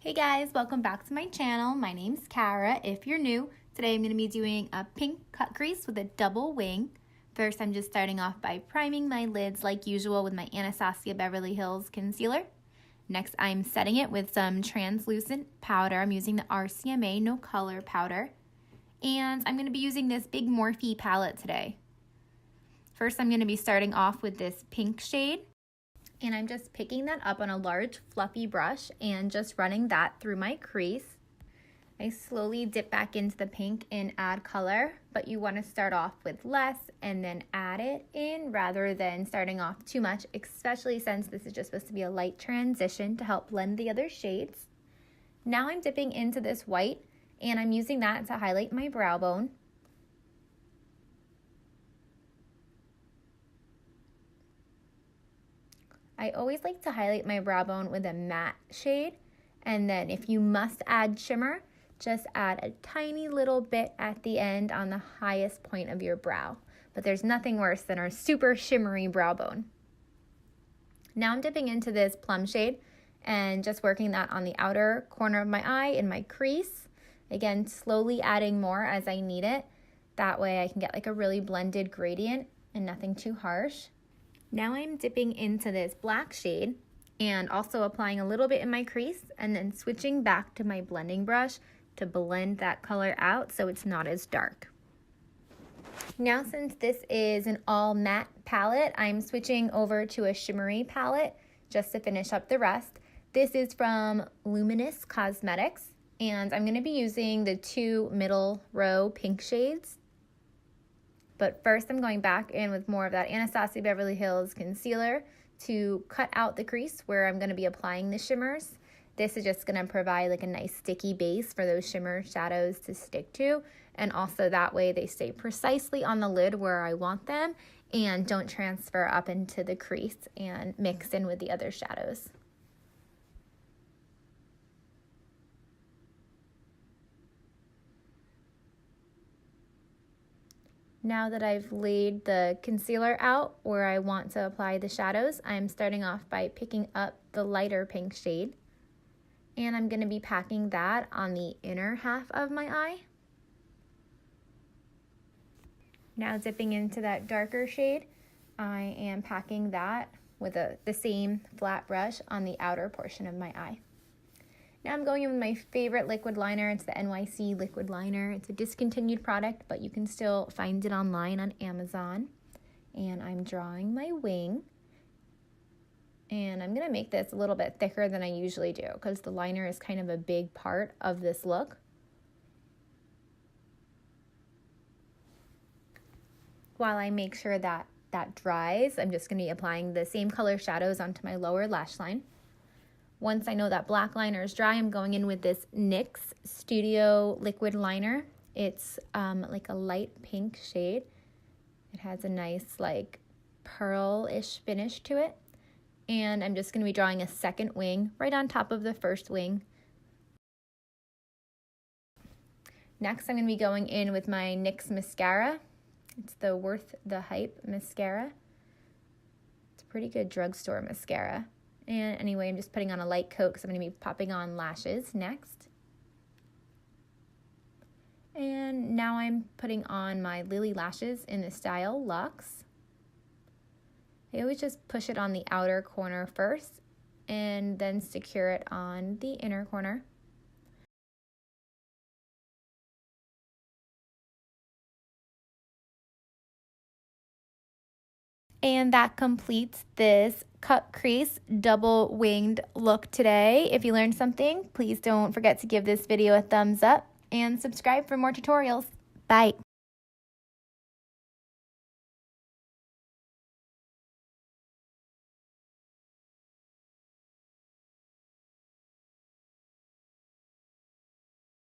Hey guys, welcome back to my channel. My name's Cara. If you're new, today I'm going to be doing a pink cut crease with a double wing. First, I'm just starting off by priming my lids like usual with my Anastasia Beverly Hills concealer. Next, I'm setting it with some translucent powder. I'm using the RCMA No Color powder. And I'm going to be using this big Morphe palette today. First, I'm going to be starting off with this pink shade. And I'm just picking that up on a large fluffy brush and just running that through my crease. I slowly dip back into the pink and add color, but you want to start off with less and then add it in rather than starting off too much, especially since this is just supposed to be a light transition to help blend the other shades. Now I'm dipping into this white and I'm using that to highlight my brow bone. I always like to highlight my brow bone with a matte shade, and then if you must add shimmer, just add a tiny little bit at the end on the highest point of your brow. But there's nothing worse than our super shimmery brow bone. Now I'm dipping into this plum shade and just working that on the outer corner of my eye in my crease. Again, slowly adding more as I need it. That way I can get like a really blended gradient and nothing too harsh. Now I'm dipping into this black shade and also applying a little bit in my crease and then switching back to my blending brush to blend that color out so it's not as dark. Now since this is an all matte palette, I'm switching over to a shimmery palette just to finish up the rest. This is from Luminous Cosmetics and I'm going to be using the two middle row pink shades. But first I'm going back in with more of that Anastasia Beverly Hills concealer to cut out the crease where I'm going to be applying the shimmers. This is just going to provide like a nice sticky base for those shimmer shadows to stick to. And also that way they stay precisely on the lid where I want them and don't transfer up into the crease and mix in with the other shadows. Now that I've laid the concealer out where I want to apply the shadows, I'm starting off by picking up the lighter pink shade. And I'm going to be packing that on the inner half of my eye. Now dipping into that darker shade, I am packing that with the same flat brush on the outer portion of my eye. Now I'm going in with my favorite liquid liner. It's the NYC liquid liner. It's a discontinued product, but you can still find it online on Amazon. And I'm drawing my wing. And I'm going to make this a little bit thicker than I usually do because the liner is kind of a big part of this look. While I make sure that that dries, I'm just going to be applying the same color shadows onto my lower lash line. Once I know that black liner is dry, I'm going in with this NYX Studio liquid liner. It's like a light pink shade. It has a nice like pearl-ish finish to it. And I'm just going to be drawing a second wing right on top of the first wing. Next, I'm going to be going in with my NYX mascara. It's the Worth the Hype mascara. It's a pretty good drugstore mascara. And anyway, I'm just putting on a light coat because I'm going to be popping on lashes next. And now I'm putting on my Lily lashes in the style Luxe. I always just push it on the outer corner first and then secure it on the inner corner. And that completes this cut crease double winged look today. If you learned something, please don't forget to give this video a thumbs up and subscribe for more tutorials. Bye.